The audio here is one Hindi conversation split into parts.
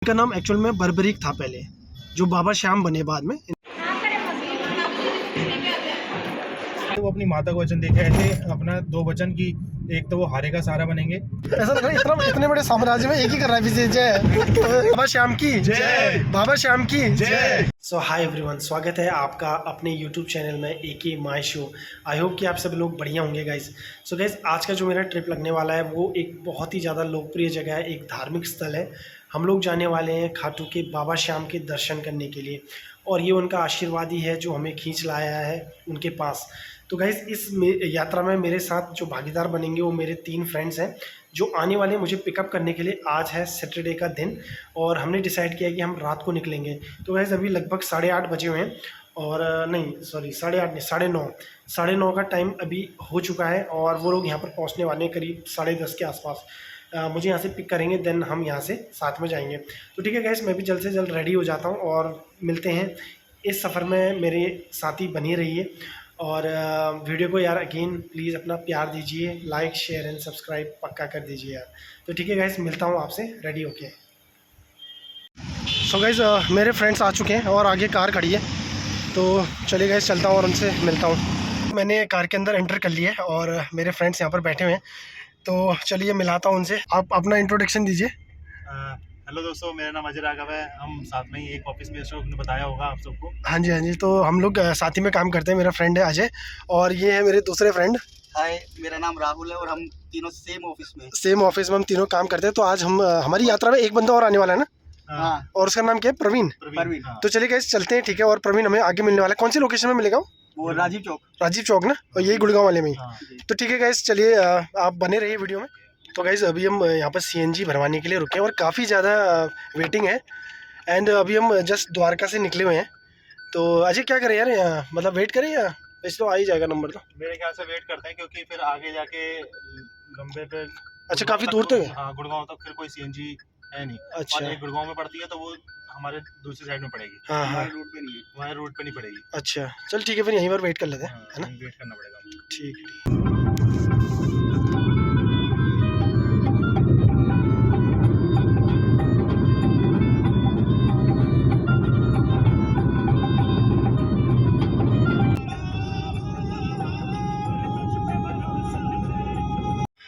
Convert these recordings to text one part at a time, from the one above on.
इनका नाम एक्चुअल में बर्बरीक था पहले, जो बाबा श्याम बने बाद में। तो वो अपनी माता को वचन देके ऐसे अपना 2 वचन की, एक तो वो हारे का सहारा बनेंगे। ऐसा लग रहा है इतने बड़े साम्राज्य में एक ही कर रहा है विजय। जय बाबा श्याम की जय, बाबा श्याम की जय। सो हाय एवरीवन, स्वागत है आपका अपने यूट्यूब चैनल में एके माय शो। आई होप कि आप सब लोग बढ़िया होंगे गाइस। सो गाइस, आज का जो मेरा ट्रिप लगने वाला है वो एक बहुत ही ज़्यादा लोकप्रिय जगह है, एक धार्मिक स्थल है। हम लोग जाने वाले हैं खाटू के बाबा श्याम के दर्शन करने के लिए, और ये उनका आशीर्वाद ही है जो हमें खींच लाया है उनके पास। तो गाइस, इस यात्रा में मेरे साथ जो भागीदार बनेंगे वो मेरे 3 फ्रेंड्स हैं जो आने वाले मुझे पिकअप करने के लिए। आज है सैटरडे का दिन और हमने डिसाइड किया कि हम रात को निकलेंगे। तो गाइस, अभी लगभग 8:30 बजे हुए हैं, और नहीं सॉरी 8:30 नहीं 9:30, 9:30 का टाइम अभी हो चुका है, और वो लोग यहाँ पर पहुँचने वाले हैं करीब 10:30 के आसपास। मुझे यहाँ से पिक करेंगे, देन हम यहाँ से साथ में जाएंगे। तो ठीक है गाइस, मैं भी जल्द से जल्द रेडी हो जाता हूँ और मिलते हैं। इस सफ़र में मेरे साथी बनी रहिए, और वीडियो को यार अगेन प्लीज़ अपना प्यार दीजिए, लाइक शेयर एंड सब्सक्राइब पक्का कर दीजिए यार। तो ठीक है गाइस, मिलता हूँ आपसे रेडी होके। सो गाइस, मेरे फ्रेंड्स आ चुके हैं और आगे कार खड़ी है, तो चलिए गाइस चलता हूँ और उनसे मिलता हूँ। मैंने कार के अंदर एंटर कर लिया है और मेरे फ्रेंड्स यहाँ पर बैठे हुए हैं, तो चलिए मिलाता हूँ उनसे। आप अपना इंट्रोडक्शन दीजिए। हेलो दोस्तों, मेरा नाम अजय राघव है। हम साथ में ही एक ऑफिस में, आपने बताया होगा आप सबको। हाँ जी, तो हम लोग साथ ही में काम करते हैं। मेरा फ्रेंड है अजय, और ये है मेरे दूसरे फ्रेंड। हाय, मेरा नाम राहुल है और हम तीनों सेम ऑफिस में हम तीनों काम करते हैं। तो आज हम हमारी यात्रा में एक बंदा और आने वाला है ना, हाँ। और उसका नाम क्या है? प्रवीण। हाँ। तो चलिए गाइस चलते हैं, ठीक है। और प्रवीण हमें आगे मिलने वाला है। कौन सी लोकेशन में मिलेगा वो? राजीव चौक ना, और यही गुड़गांव वाले में ही। हाँ। तो ठीक है गाइस, चलिए आप बने रहिए वीडियो में। तो गाइस, अभी हम यहाँ पर सीएनजी भरवाने के लिए रुके हैं और काफ़ी ज़्यादा वेटिंग है। एंड अभी हम जस्ट द्वारका से निकले हुए हैं। तो अजय क्या करें यार, मतलब वेट करें या वैसे तो आ ही जाएगा नंबर? तो मेरे ख्याल से वेट करते हैं, क्योंकि फिर आगे जाके लंबे पे। अच्छा, काफ़ी दूर तक? हाँ, गुड़गांव तक फिर कोई सीएनजी है नहीं। अच्छा, और एक गुड़गांव में पड़ती है, तो वो हमारे दूसरी साइड में पड़ेगी। हाँ। हमारे रूट पे नहीं है। हमारे रूट पे नहीं पड़ेगी। अच्छा चल ठीक है, फिर यहीं पर वेट कर लेते हैं, है ना? वेट करना पड़ेगा। ठीक।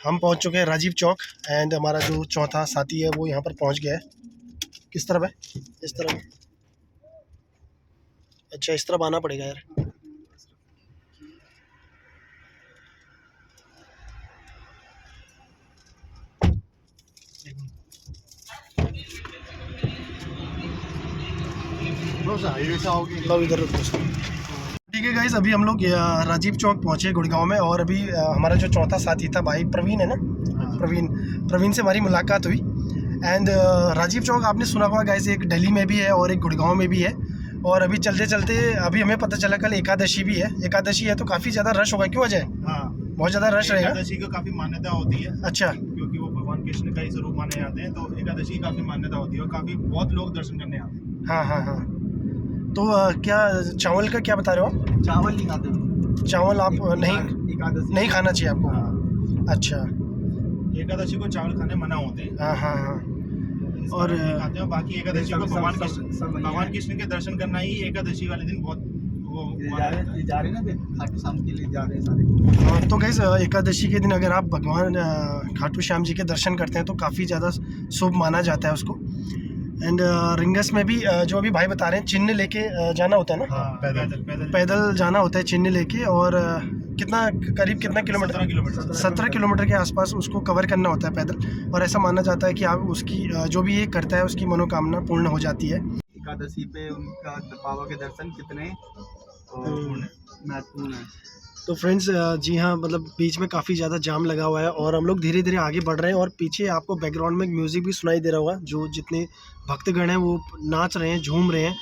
हम पहुंच चुके हैं राजीव चौक, एंड हमारा जो चौथा साथी है वो यहाँ पर पहुंच गया है। किस तरफ है? इस तरफ। अच्छा, इस तरफ आना पड़ेगा यार। इधर रुको। ठीक है गाइस, अभी हम लोग राजीव चौक पहुँचे गुड़गांव में, और अभी हमारा जो चौथा साथी था भाई प्रवीण है ना, प्रवीण से हमारी मुलाकात हुई। एंड राजीव चौक आपने सुना होगा गाइस, एक दिल्ली में भी है और एक गुड़गांव में भी है। और अभी चलते चलते अभी हमें पता चला कल एकादशी भी है। एकादशी है तो काफ़ी ज़्यादा रश होगा, क्यों अजय? हाँ, बहुत ज़्यादा रश रहेगा। एकादशी को काफी मान्यता होती है। अच्छा, क्योंकि वो भगवान कृष्ण का ही स्वरूप माने जाते हैं, तो एकादशी की काफी मान्यता होती है और काफी बहुत लोग दर्शन करने आते हैं। हाँ। तो क्या चावल का क्या बता रहे हो आप? चावल नहीं खाते। चावल आप नहीं खाना चाहिए आपको? हाँ। अच्छा, एकादशी को चावल खाने मना होते हैं। हाँ। और और खाते हैं। बाकी एकादशी को भगवान कृष्ण के दर्शन करना ही एकादशी वाले दिन बहुत वो जा रहे ना खाटू श्याम के लिए जा रहे हैं सारे। हाँ, तो गाइस एकादशी के दिन अगर आप भगवान खाटू श्याम जी के दर्शन करते हैं तो काफ़ी ज़्यादा शुभ माना जाता है उसको। एंड रिंगस में भी जो अभी भाई बता रहे हैं, चिन्ह लेके जाना होता है ना? हाँ, पैदल जाना होता है चिन्ह लेके। और कितना किलोमीटर? 17 किलोमीटर के आसपास उसको कवर करना होता है पैदल। और ऐसा माना जाता है कि आप उसकी जो भी ये करता है उसकी मनोकामना पूर्ण हो जाती है। एकादशी पे उनका बाबा के दर्शन कितने महत्वपूर्ण है। तो फ्रेंड्स, जी हाँ, मतलब बीच में काफ़ी ज़्यादा जाम लगा हुआ है और हम लोग धीरे धीरे आगे बढ़ रहे हैं। और पीछे आपको बैकग्राउंड में म्यूज़िक भी सुनाई दे रहा होगा, जो जितने भक्तगण हैं वो नाच रहे हैं, झूम रहे हैं।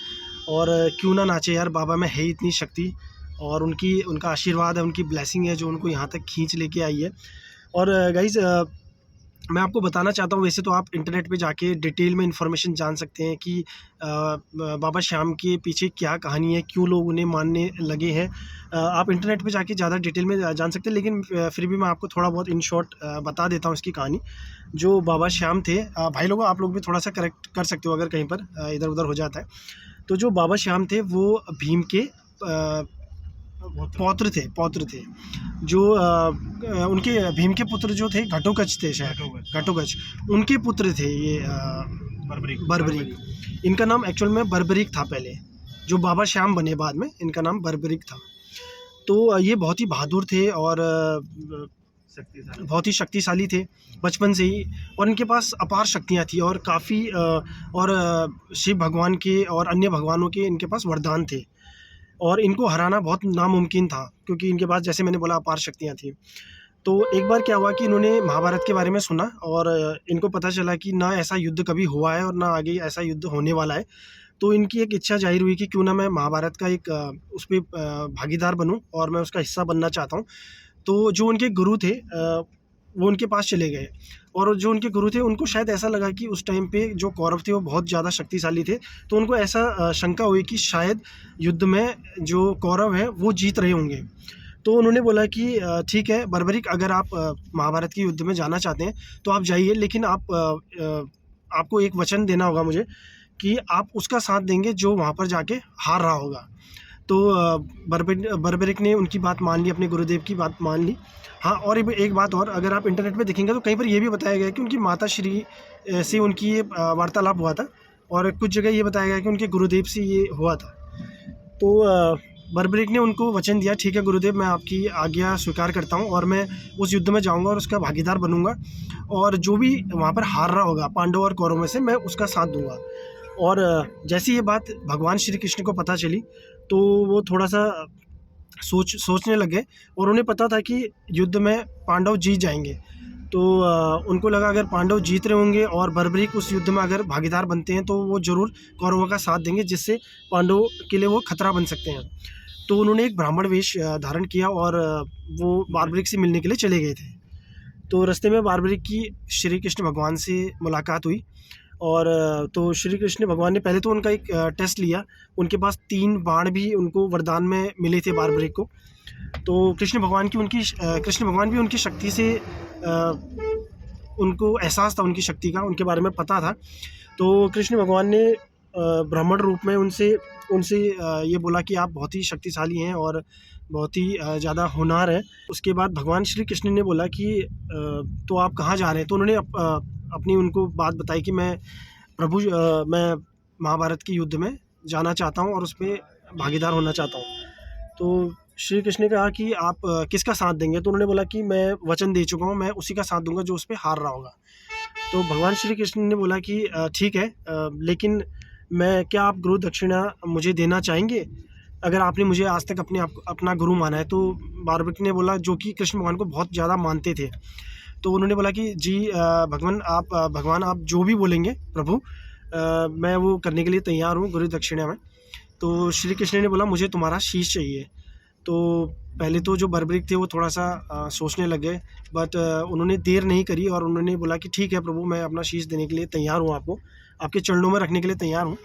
और क्यों ना नाचे यार, बाबा में है इतनी शक्ति, और उनका आशीर्वाद है, उनकी ब्लेसिंग है जो उनको यहाँ तक खींच लेके आई है। और गाइस, मैं आपको बताना चाहता हूँ, वैसे तो आप इंटरनेट पे जाके डिटेल में इन्फॉर्मेशन जान सकते हैं कि बाबा श्याम के पीछे क्या कहानी है, क्यों लोग उन्हें मानने लगे हैं। आप इंटरनेट पे जाके ज़्यादा डिटेल में जान सकते हैं, लेकिन फिर भी मैं आपको थोड़ा बहुत इन शॉर्ट बता देता हूँ इसकी कहानी। जो बाबा श्याम थे, भाई लोगों आप लोग भी थोड़ा सा करेक्ट कर सकते हो अगर कहीं पर इधर उधर हो जाता है। तो जो बाबा श्याम थे वो भीम के पौत्र थे। जो उनके भीम के पुत्र जो थे घटोत्कच थे, शायद घटोत्कच उनके पुत्र थे ये बर्बरीक। इनका नाम एक्चुअल में बर्बरीक था पहले, जो बाबा श्याम बने बाद में इनका नाम बर्बरीक था। तो ये बहुत ही बहादुर थे और बहुत ही शक्तिशाली थे बचपन से ही, और इनके पास अपार शक्तियाँ थी और काफ़ी शिव भगवान के और अन्य भगवानों के इनके पास वरदान थे, और इनको हराना बहुत नामुमकिन था क्योंकि इनके पास, जैसे मैंने बोला, अपार शक्तियाँ थी। तो एक बार क्या हुआ कि इन्होंने महाभारत के बारे में सुना और इनको पता चला कि ना ऐसा युद्ध कभी हुआ है और ना आगे ऐसा युद्ध होने वाला है। तो इनकी एक इच्छा जाहिर हुई कि क्यों ना मैं महाभारत का एक उस पर भागीदार बनूं और मैं उसका हिस्सा बनना चाहता हूं। तो जो उनके गुरु थे वो उनके पास चले गए, और जो उनके गुरु थे उनको शायद ऐसा लगा कि उस टाइम पे जो कौरव थे वो बहुत ज़्यादा शक्तिशाली थे। तो उनको ऐसा शंका हुई कि शायद युद्ध में जो कौरव है वो जीत रहे होंगे। तो उन्होंने बोला कि ठीक है बर्बरीक, अगर आप महाभारत के युद्ध में जाना चाहते हैं तो आप जाइए, लेकिन आपको एक वचन देना होगा मुझे कि आप उसका साथ देंगे जो वहाँ पर जाके हार रहा होगा। तो बर्बरीक ने उनकी बात मान ली, अपने गुरुदेव की बात मान ली। हाँ, और एक बात और, अगर आप इंटरनेट पे देखेंगे तो कहीं पर ये भी बताया गया है कि उनकी माता श्री से उनकी ये वार्तालाप हुआ था, और कुछ जगह ये बताया गया कि उनके गुरुदेव से ये हुआ था। तो बर्बरीक ने उनको वचन दिया, ठीक है गुरुदेव, मैं आपकी आज्ञा स्वीकार करता हूँ और मैं उस युद्ध में जाऊँगा और उसका भागीदार बनूँगा, और जो भी वहाँ पर हार रहा होगा पांडव और कौरव में से, मैं उसका साथ दूँगा। और जैसे ये बात भगवान श्री कृष्ण को पता चली तो वो थोड़ा सा सोचने लगे, और उन्हें पता था कि युद्ध में पांडव जीत जाएंगे। तो उनको लगा अगर पांडव जीत रहे होंगे और बर्बरीक उस युद्ध में अगर भागीदार बनते हैं तो वो ज़रूर कौरवों का साथ देंगे, जिससे पांडवों के लिए वो खतरा बन सकते हैं। तो उन्होंने एक ब्राह्मण वेश धारण किया और वो बर्बरीक से मिलने के लिए चले गए थे। तो रास्ते में बर्बरीक की श्री कृष्ण भगवान से मुलाकात हुई, और तो श्री कृष्ण भगवान ने पहले तो उनका एक टेस्ट लिया। उनके पास 3 बाण भी उनको वरदान में मिले थे बर्बरीक को। तो कृष्ण भगवान भी उनकी शक्ति से उनको एहसास था, उनकी शक्ति का उनके बारे में पता था। तो कृष्ण भगवान ने ब्राह्मण रूप में उनसे ये बोला कि आप बहुत ही शक्तिशाली हैं और बहुत ही ज़्यादा होनहार हैं। उसके बाद भगवान श्री कृष्ण ने बोला कि तो आप कहाँ जा रहे हैं? तो उन्होंने अपनी उनको बात बताई कि मैं प्रभु मैं महाभारत के युद्ध में जाना चाहता हूँ और उसमें भागीदार होना चाहता हूँ। तो श्री कृष्ण ने कहा कि आप किसका साथ देंगे? तो उन्होंने बोला कि मैं वचन दे चुका हूँ, मैं उसी का साथ दूंगा जो उस पर हार रहा होगा। तो भगवान श्री कृष्ण ने बोला कि ठीक है, लेकिन क्या आप गुरु दक्षिणा मुझे देना चाहेंगे अगर आपने मुझे आज तक अपना गुरु माना है? तो बर्बरीक ने बोला, जो कि कृष्ण भगवान को बहुत ज़्यादा मानते थे। तो उन्होंने बोला कि जी भगवान आप जो भी बोलेंगे प्रभु, मैं वो करने के लिए तैयार हूँ गुरु दक्षिणा में। तो श्री कृष्ण ने बोला मुझे तुम्हारा शीश चाहिए। तो पहले तो जो बर्बरीक थे वो थोड़ा सा सोचने लगे, बट उन्होंने देर नहीं करी और उन्होंने बोला कि ठीक है प्रभु, मैं अपना शीश देने के लिए तैयार हूँ, आपके चरणों में रखने के लिए तैयार हूँ।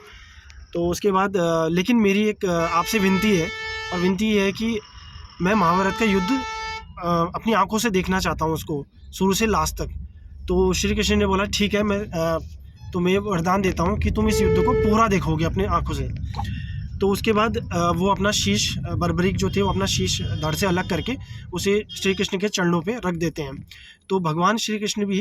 तो उसके बाद लेकिन मेरी एक आपसे विनती है, और विनती ये है कि मैं महाभारत का युद्ध अपनी आंखों से देखना चाहता हूँ, उसको शुरू से लास्ट तक। तो श्री कृष्ण ने बोला ठीक है, मैं तुम्हें वरदान देता हूँ कि तुम इस युद्ध को पूरा देखोगे अपनी आंखों से। तो उसके बाद वो अपना शीश, बर्बरीक जो थे वो अपना शीश धड़ से अलग करके उसे श्री कृष्ण के चरणों पे रख देते हैं। तो भगवान श्री कृष्ण भी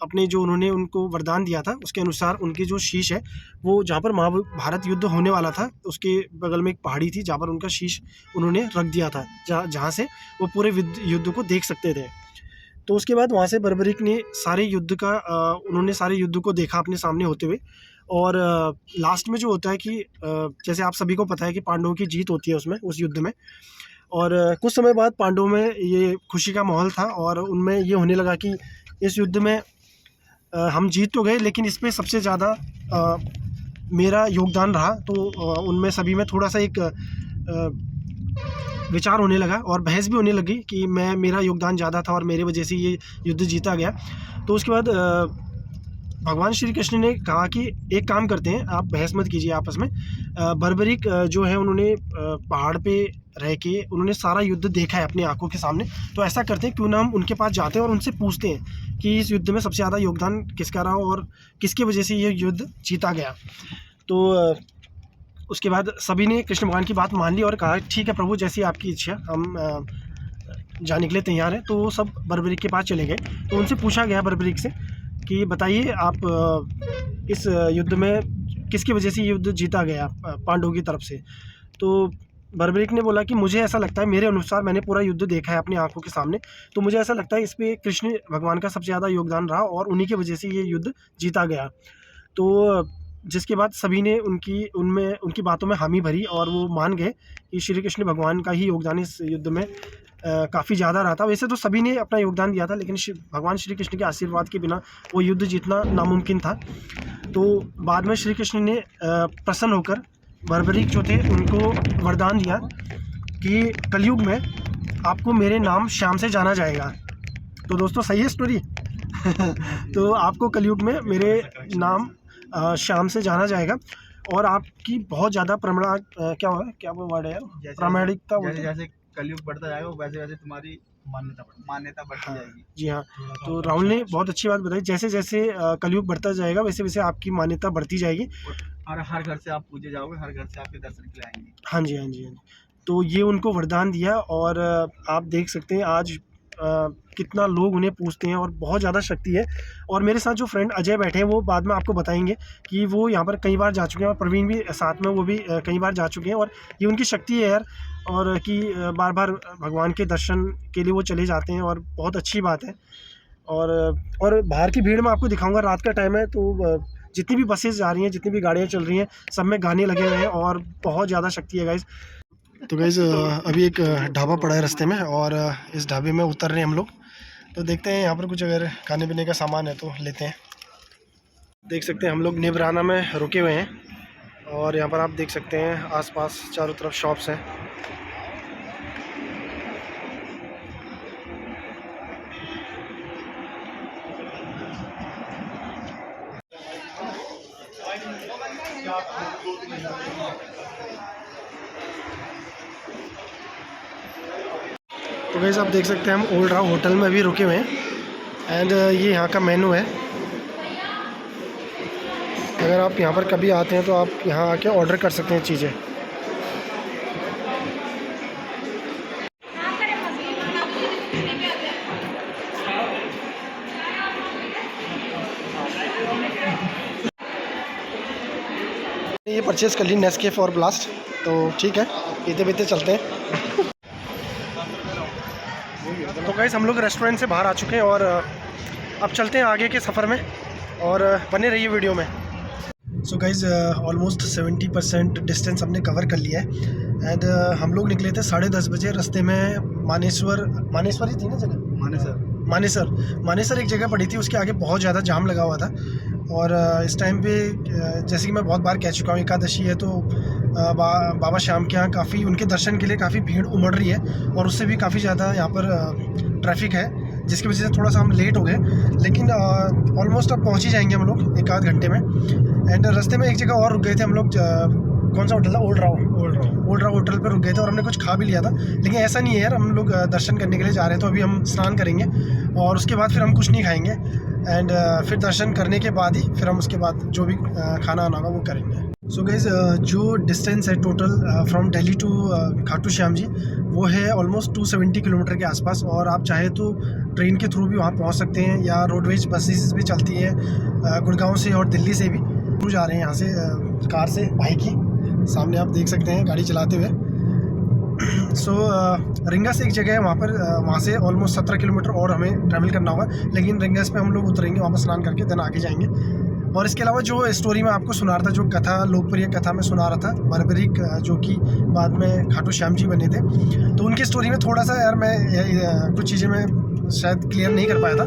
अपने जो उन्होंने उनको वरदान दिया था उसके अनुसार उनकी जो शीश है वो जहाँ पर महाभारत युद्ध होने वाला था उसके बगल में एक पहाड़ी थी जहाँ पर उनका शीश उन्होंने रख दिया था, जहाँ से वो पूरे युद्ध को देख सकते थे। तो उसके बाद वहाँ से बर्बरीक ने उन्होंने सारे युद्ध को देखा अपने सामने होते हुए। और लास्ट में जो होता है कि जैसे आप सभी को पता है कि पांडवों की जीत होती है उस युद्ध में। और कुछ समय बाद पांडवों में ये खुशी का माहौल था और उनमें ये होने लगा कि इस युद्ध में हम जीत तो गए, लेकिन इसमें सबसे ज़्यादा मेरा योगदान रहा। तो उनमें सभी में थोड़ा सा एक विचार होने लगा और बहस भी होने लगी कि मेरा योगदान ज़्यादा था और मेरे वजह से ये युद्ध जीता गया। तो उसके बाद भगवान श्री कृष्ण ने कहा कि एक काम करते हैं, आप बहस मत कीजिए आपस में। बर्बरीक जो है उन्होंने पहाड़ पे रह के उन्होंने सारा युद्ध देखा है अपनी आंखों के सामने। तो ऐसा करते हैं, क्यों ना हम उनके पास जाते हैं और उनसे पूछते हैं कि इस युद्ध में सबसे ज़्यादा योगदान किसका रहा और किसकी वजह से ये युद्ध जीता गया। तो उसके बाद सभी ने कृष्ण भगवान की बात मान ली और कहा ठीक है प्रभु, जैसी आपकी इच्छा, हम जाने के लिए तैयार हैं। तो वो सब बर्बरीक के पास चले गए। तो उनसे पूछा गया बर्बरीक से कि बताइए आप इस युद्ध में किसकी वजह से ये युद्ध जीता गया पांडवों की तरफ से। तो बर्बरीक ने बोला कि मुझे ऐसा लगता है, मेरे अनुसार मैंने पूरा युद्ध देखा है अपनी आंखों के सामने, तो मुझे ऐसा लगता है इस पे कृष्ण भगवान का सबसे ज़्यादा योगदान रहा और उन्हीं की वजह से ये युद्ध जीता गया। तो जिसके बाद सभी ने उनकी बातों में हामी भरी और वो मान गए कि श्री कृष्ण भगवान का ही योगदान इस युद्ध में काफ़ी ज़्यादा रहा था। वैसे तो सभी ने अपना योगदान दिया था, लेकिन भगवान श्री कृष्ण के आशीर्वाद के बिना वो युद्ध जीतना नामुमकिन था। तो बाद में श्री कृष्ण ने प्रसन्न होकर बर्बरीक जो थे उनको वरदान दिया कि कलयुग में आपको मेरे नाम श्याम से जाना जाएगा। तो दोस्तों सही है स्टोरी। तो आपको कलयुग में मेरे नाम श्याम से जाना जाएगा और आपकी बहुत ज़्यादा क्या वो वर्ड है यार, प्रामाणिकता। जैसे कलयुग बढ़ता जाएगा वैसे वैसे तुम्हारी मान्यता बढ़ती जाएगी। जी हाँ, तो राहुल ने बहुत अच्छी बात बताई, जैसे जैसे कलयुग बढ़ता जाएगा वैसे वैसे आपकी मान्यता बढ़ती जाएगी और हर घर से आप पूजे जाओगे, हर घर से आपके दर्शन के लिए आएंगे। हाँ जी, हाँ जी, हाँ जी। तो ये उनको वरदान दिया और आप देख सकते हैं आज कितना लोग उन्हें पूछते हैं और बहुत ज़्यादा शक्ति है। और मेरे साथ जो फ्रेंड अजय बैठे हैं वो बाद में आपको बताएंगे कि वो यहाँ पर कई बार जा चुके हैं और प्रवीण भी साथ में, वो भी कई बार जा चुके हैं और ये उनकी शक्ति है यार, और कि बार बार भगवान के दर्शन के लिए वो चले जाते हैं और बहुत अच्छी बात है। और बाहर की भीड़ में आपको दिखाऊंगा, रात का टाइम है तो जितनी भी बसेस जा रही हैं, जितनी भी गाड़ियाँ चल रही हैं, सब में गाने लगे हुए हैं और बहुत ज़्यादा शक्ति है गाइज़। तो गाइज़ अभी एक ढाबा पड़ा है रास्ते में और इस ढाबे में उतर रहे हैं हम लोग। तो देखते हैं यहाँ पर कुछ अगर खाने पीने का सामान है तो लेते हैं। देख सकते हैं हम लोग नेबराना में रुके हुए हैं और यहाँ पर आप देख सकते हैं आसपास चारों तरफ शॉप्स हैं। तो गाइस आप देख सकते हैं हम ओल्ड राव होटल में अभी रुके हुए हैं एंड ये यहाँ का मेनू है। अगर आप यहाँ पर कभी आते हैं तो आप यहाँ आके ऑर्डर कर सकते हैं चीज़ें। ये परचेज़ कर ली नेस्केफ और ब्लास्ट, तो ठीक है पीते पीते चलते हैं। तो गाइस हम लोग रेस्टोरेंट से बाहर आ चुके हैं और अब चलते हैं आगे के सफ़र में और बने रहिए वीडियो में। सो गाइस ऑलमोस्ट 70% डिस्टेंस हमने कवर कर लिया है एंड हम लोग निकले थे 10:30 बजे। रास्ते में मानेसर ही थी ना जगह, मानेसर एक जगह पड़ी थी, उसके आगे बहुत ज़्यादा जाम लगा हुआ था। और इस टाइम पे जैसे कि मैं बहुत बार कह चुका हूँ, एकादशी है तो बाबा श्याम के यहाँ काफ़ी उनके दर्शन के लिए काफ़ी भीड़ उमड़ रही है और उससे भी काफ़ी ज़्यादा यहाँ पर ट्रैफिक है, जिसकी वजह से थोड़ा सा हम लेट हो गए। लेकिन ऑलमोस्ट अब पहुँच ही जाएंगे हम लोग 1-आध घंटे में। एंड रास्ते में एक जगह और रुक गए थे हम लोग, कौन सा होटल था, ओल्ड राव होटल पर रुक गए थे और हमने कुछ खा भी लिया था। लेकिन ऐसा नहीं है यार, हम लोग दर्शन करने के लिए जा रहे हैं तो अभी हम स्नान करेंगे और उसके बाद फिर हम कुछ नहीं खाएंगे एंड फिर दर्शन करने के बाद ही फिर हम उसके बाद जो भी खाना आना होगा वो करेंगे। सो गाइस जो डिस्टेंस है total from Delhi to Khatu Shyam ji वो है ऑलमोस्ट 270 किलोमीटर के आसपास। और आप चाहे तो ट्रेन के थ्रू भी वहाँ पहुँच सकते हैं या रोडवेज बसेस भी चलती है गुड़गांव से और दिल्ली से भी जा रहे हैं यहाँ से कार से। भाई की सामने आप देख सकते हैं गाड़ी चलाते हुए। सो रिंगस एक जगह है वहाँ पर, वहाँ से ऑलमोस्ट 17 किलोमीटर और हमें ट्रैवल करना होगा। लेकिन रिंगस पे हम लोग उतरेंगे, वहाँ पर स्नान करके देन आगे जाएंगे। और इसके अलावा जो स्टोरी मैं आपको सुना रहा था, जो कथा लोकप्रिय कथा में सुना रहा था, बर्बरीक जो कि बाद में खाटू श्याम जी बने थे, तो उनकी स्टोरी में थोड़ा सा यार मैं कुछ चीज़ें मैं शायद क्लियर नहीं कर पाया था,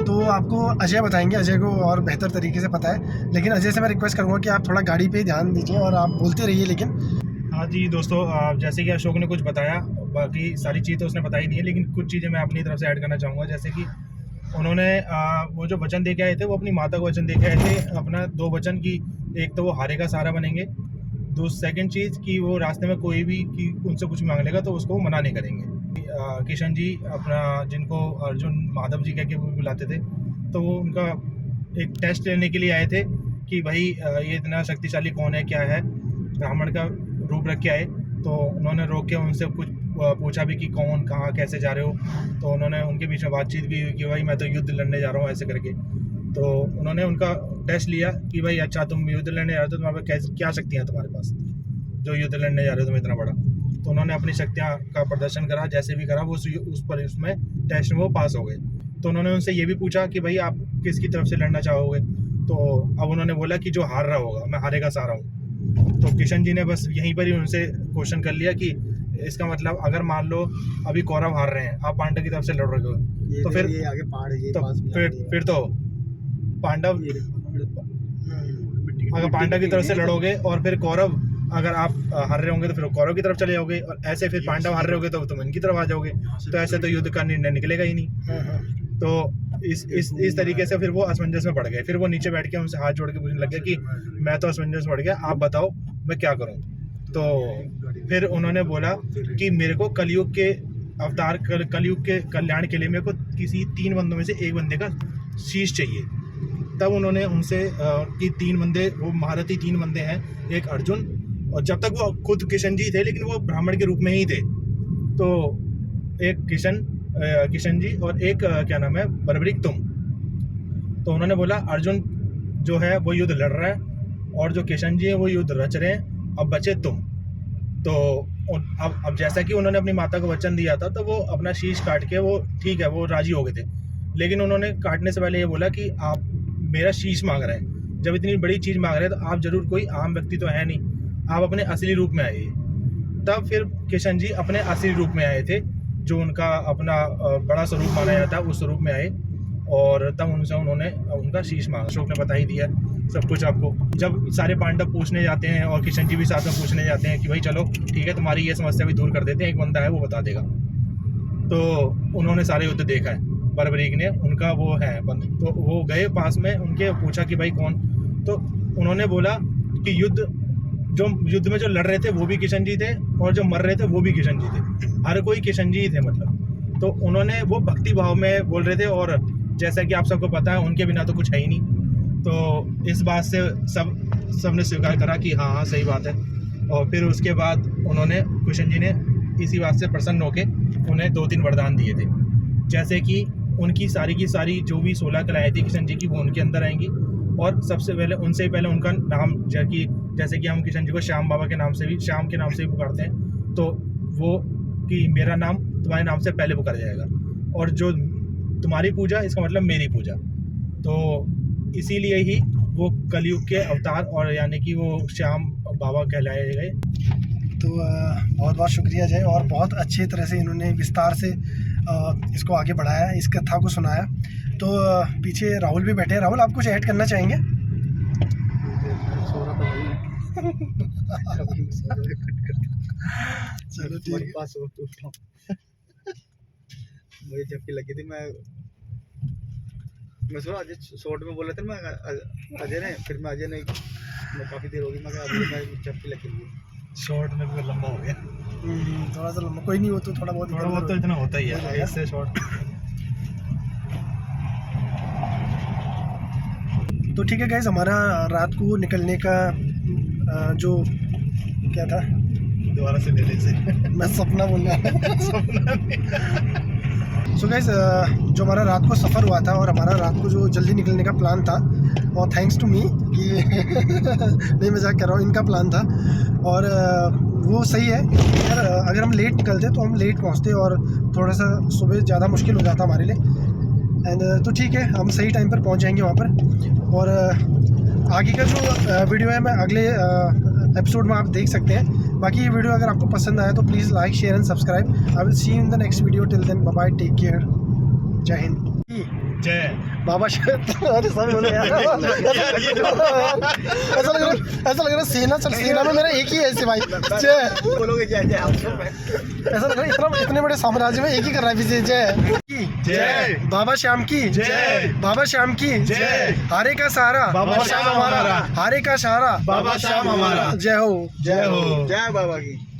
तो आपको अजय बताएंगे, अजय को और बेहतर तरीके से पता है। लेकिन अजय से मैं रिक्वेस्ट करूँगा कि आप थोड़ा गाड़ी पे ध्यान दीजिए और आप बोलते रहिए, लेकिन हाँ जी दोस्तों, जैसे कि अशोक ने कुछ बताया, बाकी सारी चीज़ तो उसने बताई नहीं है, लेकिन कुछ चीज़ें मैं अपनी तरफ से ऐड करना चाहूँगा। जैसे कि उन्होंने वो जो वचन दे के आए थे, वो अपनी माता को वचन दे के आए थे अपना 2 वचन की। एक तो वो हारे का सहारा बनेंगे, सेकंड चीज़ कि वो रास्ते में कोई भी कि उनसे कुछ मांग लेगा तो उसको मना नहीं करेंगे। किशन जी अपना, जिनको अर्जुन माधव जी कह के वो बुलाते थे, तो वो उनका एक टेस्ट लेने के लिए आए थे कि भाई ये इतना शक्तिशाली कौन है, क्या है। ब्राह्मण का रूप रख के आए, तो उन्होंने रोक के उनसे कुछ पूछा भी कि कौन, कहाँ, कैसे जा रहे हो। तो उन्होंने उनके बीच में बातचीत भी हुई कि भाई मैं तो युद्ध लड़ने जा रहा हूँ, ऐसे करके। तो उन्होंने उनका टेस्ट लिया कि भाई अच्छा तुम युद्ध लड़ने जा रहे हो, तो तुम्हारे पास क्या शक्तियाँ तुम्हारे पास, जो युद्ध लड़ने जा रहे हो तुम इतना बड़ा। तो उन्होंने अपनी शक्तियाँ का प्रदर्शन करा, जैसे भी करा वो उसमें टेस्ट में वो पास हो गए। तो उन्होंने उनसे ये भी पूछा कि भाई आप किसकी तरफ से लड़ना चाहोगे। तो अब उन्होंने बोला कि जो हार रहा होगा, मैं हारे का सहारा हूँ। तो किशन जी ने बस यहीं पर ही उनसे क्वेश्चन कर लिया कि इसका मतलब अगर मान लो अभी कौरव हार रहे हैं, आप पांडव की तरफ से लड़ रहे हो, तो फिर ये आगे पहाड़ है, ये तो पास में फिर तो पांडव, अगर पांडव की तरफ से लड़ोगे और फिर कौरव अगर आप हार रहे होंगे तो फिर कौरव की तरफ चले जाओगे, और ऐसे फिर पांडव हार रहे होगे तो तुम इनकी तरफ आ जाओगे। तो ऐसे तो युद्ध का निर्णय निकलेगा ही नहीं। तो इस तरीके से फिर वो असमंजस में पड़ गए। फिर वो नीचे बैठ के उनसे हाथ जोड़ के पूछने लगे कि मैं तो असमंजस में पड़ गया, आप बताओ मैं क्या करूं। तो फिर उन्होंने बोला कि मेरे को कलयुग के अवतार, कलयुग के कल्याण के लिए मेरे को किसी 3 बंदों में से एक बंदे का शीश चाहिए। तब उन्होंने उनसे कि 3 बंदे, वो महारथी 3 बंदे हैं, एक अर्जुन, और जब तक वो खुद किशन जी थे लेकिन वो ब्राह्मण के रूप में ही थे, तो एक किशन जी और एक क्या नाम है, बर्बरीक तुम। तो उन्होंने बोला अर्जुन जो है वो युद्ध लड़ रहा है और जो किशन जी है वो युद्ध रच रहे हैं, अब बचे तुम। तो अब जैसा कि उन्होंने अपनी माता को वचन दिया था, तो वो अपना शीश काट के, वो ठीक है, वो राजी हो गए थे। लेकिन उन्होंने काटने से पहले ये बोला कि आप मेरा शीश मांग रहे हैं, जब इतनी बड़ी चीज़ मांग रहे हैं तो आप जरूर कोई आम व्यक्ति तो है नहीं, आप अपने असली रूप में आइए। तब फिर किशन जी अपने असली रूप में आए थे, जो उनका अपना बड़ा स्वरूप माना जाता है, उस स्वरूप में आए, और तब उनसे उन्होंने उनका शीश मांगा। अशोक ने बता ही दिया सब कुछ आपको। जब सारे पांडव पूछने जाते हैं और किशन जी भी साथ में पूछने जाते हैं कि भाई चलो ठीक है, तुम्हारी ये समस्या भी दूर कर देते हैं, एक बंदा है वो बता देगा। तो उन्होंने सारे युद्ध देखा है, बर्बरीक ने, उनका वो है तो वो गए पास में, उनके पूछा कि भाई कौन। तो उन्होंने बोला कि युद्ध में जो लड़ रहे थे वो भी किशन जी थे, और जो मर रहे थे वो भी किशन जी थे, हर कोई किशन जी ही थे मतलब। तो उन्होंने वो भक्ति भाव में बोल रहे थे, और जैसा कि आप सबको पता है उनके बिना तो कुछ है ही नहीं। तो इस बात से सबने स्वीकार करा कि हाँ हाँ सही बात है। और फिर उसके बाद उन्होंने, किशन जी ने इसी बात से प्रसन्न होकर उन्हें 2-3 वरदान दिए थे, जैसे कि उनकी सारी की सारी जो भी 16 कलाएँ थी किशन जी की, वो उनके अंदर आएंगी। और सबसे पहले, उनसे पहले उनका नाम, जैसे कि हम किशन जी को श्याम बाबा के नाम से भी, श्याम के नाम से भी पुकारते हैं, तो वो कि मेरा नाम तुम्हारे नाम से पहले पुकारा जाएगा, और जो तुम्हारी पूजा, इसका मतलब मेरी पूजा। तो इसीलिए ही वो कलयुग के अवतार, और यानी कि वो श्याम बाबा कहलाए गए। तो बहुत बहुत शुक्रिया जय, और बहुत अच्छी तरह से इन्होंने विस्तार से इसको आगे बढ़ाया, इस कथा को सुनाया। तो पीछे राहुल भी बैठे हैं। राहुल, आप कुछ ऐड करना चाहेंगे? चलो ठीक है। मुझे झपकी लगी थी, मैं सुना अजय शॉर्ट में बोला था, मैं अजय ने, फिर मैं अजय ने, मैं काफ़ी देर हो गई, मैं अजय में झपकी लगी थी। शॉर्ट में भी लंबा हो गया, थोड़ा सा लंबा, कोई नहीं, वो तो थोड़ा बहुत तो इतना होता ही है इससे शॉर्ट। तो ठीक है गाइस, हमारा रात को निकलने का जो क्या था, दोबारा से ले से मैं सपना बोल रहा था। सपना नहीं। सो गाइस, जो हमारा रात को सफ़र हुआ था और हमारा रात को जो जल्दी निकलने का प्लान था, और थैंक्स टू मी कि नहीं, मजाक कर रहा हूँ, इनका प्लान था, और वो सही है यार। अगर हम लेट निकलते तो हम लेट पहुँचते, और थोड़ा सा सुबह ज़्यादा मुश्किल हो जाता हमारे लिए। एंड तो ठीक है, हम सही टाइम पर पहुँच जाएंगे वहाँ पर। और आगे का जो वीडियो है मैं अगले एपिसोड में आप देख सकते हैं। बाकी ये वीडियो अगर आपको पसंद आया तो please like, share and subscribe. I will see you in the next video. Till then bye bye, take care, जय हिंद, जय। बाबा अरे सब बोले यार ऐसा लग रहा है सेना में मेरा एक ही है ऐसे भाई जय बोलोगे जय जय ऐसा लग रहा है इतने बड़े साम्राज्य में एक ही कर रहा है पीछे जय जय बाबा श्याम की जय बाबा श्याम की जय हारे का सहारा बाबा श्याम हमारा हारे का सहारा बाबा श्याम हमारा जय हो जय हो जय बाबा की